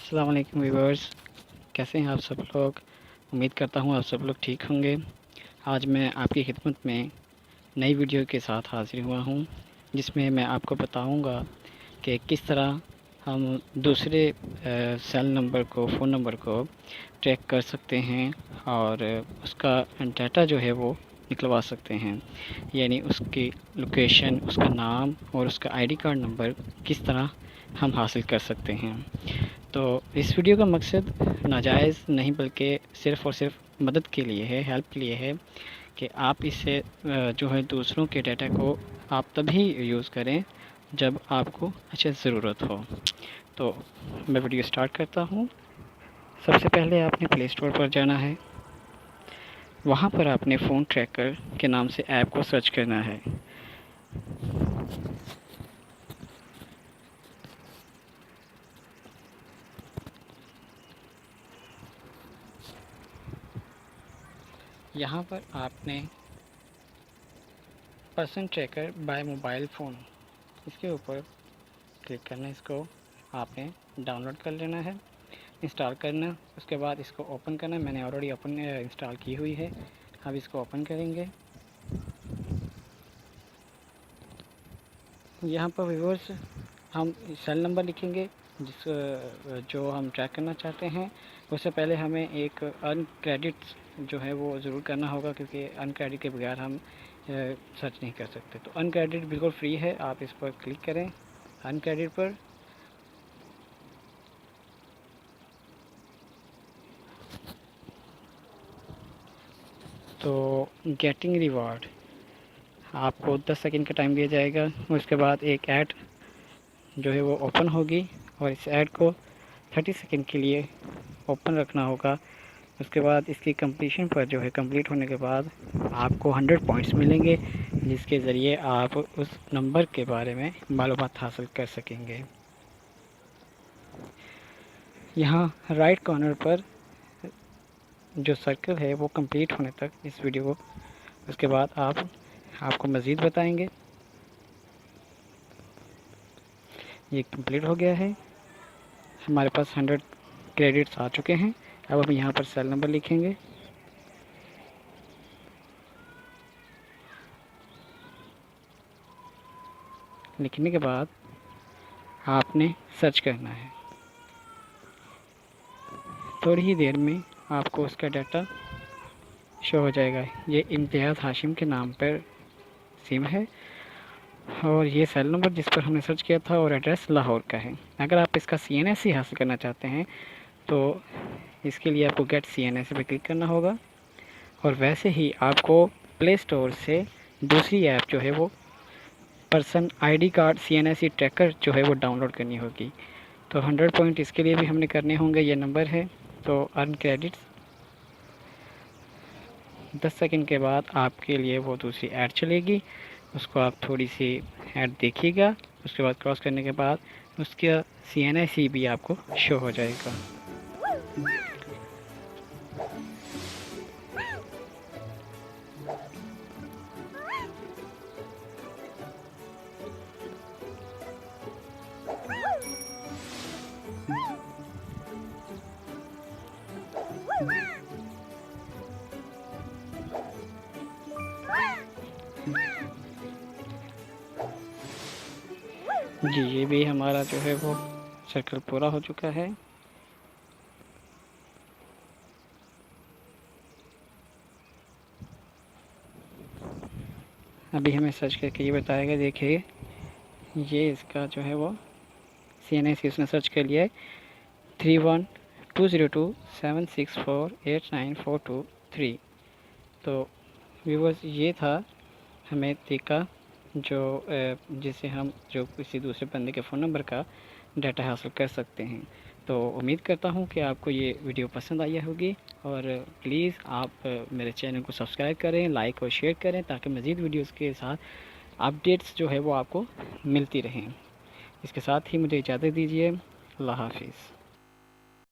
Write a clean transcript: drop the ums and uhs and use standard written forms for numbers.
अस्सलाम वालेकुम व्यूअर्स, कैसे हैं आप सब लोग। उम्मीद करता हूँ आप सब लोग ठीक होंगे। आज मैं आपकी खिदमत में नई वीडियो के साथ हाज़िर हुआ हूँ, जिसमें मैं आपको बताऊँगा कि किस तरह हम दूसरे सेल नंबर को, फ़ोन नंबर को ट्रैक कर सकते हैं और उसका डाटा जो है वो निकलवा सकते हैं। यानी उसकी लोकेशन, उसका नाम और उसका आईडी कार्ड नंबर किस तरह हम हासिल कर सकते हैं। तो इस वीडियो का मकसद नाजायज़ नहीं बल्कि सिर्फ़ और सिर्फ मदद के लिए है, हेल्प के लिए है कि आप इससे जो है दूसरों के डाटा को आप तभी यूज़ करें जब आपको अच्छे ज़रूरत हो। तो मैं वीडियो स्टार्ट करता हूँ। सबसे पहले आपने प्ले स्टोर पर जाना है। वहाँ पर आपने फ़ोन ट्रैकर के नाम से ऐप को सर्च करना है। यहाँ पर आपने person tracker by mobile phone, इसके ऊपर क्लिक करना है। इसको आपने डाउनलोड कर लेना है, इंस्टॉल करना। उसके बाद इसको ओपन करना। मैंने ऑलरेडी ओपन इंस्टॉल की हुई है। अब इसको ओपन करेंगे। यहाँ पर व्यूअर्स हम सेल नंबर लिखेंगे जिस जो हम ट्रैक करना चाहते हैं। उससे पहले हमें एक अर्न क्रेडिट जो है वो ज़रूर करना होगा, क्योंकि अर्न क्रेडिट के बगैर हम सर्च नहीं कर सकते। तो अर्न क्रेडिट बिल्कुल फ्री है, आप इस पर क्लिक करें अर्न क्रेडिट पर। तो गेटिंग रिवार्ड आपको 10 सेकंड का टाइम दिया जाएगा। उसके बाद एक ऐड जो है वो ओपन होगी और इस ऐड को 30 सेकंड के लिए ओपन रखना होगा। उसके बाद इसकी कंप्लीशन पर जो है, कंप्लीट होने के बाद आपको 100 पॉइंट्स मिलेंगे, जिसके ज़रिए आप उस नंबर के बारे में मालूमात हासिल कर सकेंगे। यहाँ राइट कॉर्नर पर जो सर्कल है वो कंप्लीट होने तक इस वीडियो को, उसके बाद आपको मज़ीद बताएंगे। ये कंप्लीट हो गया है, हमारे पास 100 क्रेडिट्स आ चुके हैं। अब हम यहाँ पर सेल नंबर लिखेंगे। लिखने के बाद आपने सर्च करना है। थोड़ी ही देर में आपको उसका डाटा शो हो जाएगा। ये इम्तियाज़ हाशिम के नाम पर सिम है और ये सेल नंबर जिस पर हमने सर्च किया था और एड्रेस लाहौर का है। अगर आप इसका CNSE हासिल करना चाहते हैं तो इसके लिए आपको गेट CNSE पे क्लिक करना होगा और वैसे ही आपको प्ले स्टोर से दूसरी ऐप जो है वो person ID card CNSE tracker जो है वो डाउनलोड करनी होगी। तो 100 पॉइंट इसके लिए भी हमने करने होंगे। ये नंबर है। तो अर्न क्रेडिट्स 10 सेकंड के बाद आपके लिए वो दूसरी ऐड चलेगी, उसको आप थोड़ी सी ऐड देखिएगा। उसके बाद क्रॉस करने के बाद उसका CNSE भी आपको शो हो जाएगा। जी, ये भी हमारा जो है वो सर्कल पूरा हो चुका है। अभी हमें सर्च करके ये बताएगा। देखिए, ये इसका जो है वो CNSE उसने सर्च कर लिया है 312027648942 तो व्यूवर्स, ये था हमें तरीका जिससे हम जो किसी दूसरे बंदे के फ़ोन नंबर का डाटा हासिल कर सकते हैं। तो उम्मीद करता हूँ कि आपको ये वीडियो पसंद आई होगी और प्लीज़ आप मेरे चैनल को सब्सक्राइब करें, लाइक और शेयर करें, ताकि मज़ीद वीडियोज़ के साथ अपडेट्स जो है वो आपको मिलती रहें। इसके साथ ही मुझे इजाज़त दीजिए। अल्लाह हाफिज़।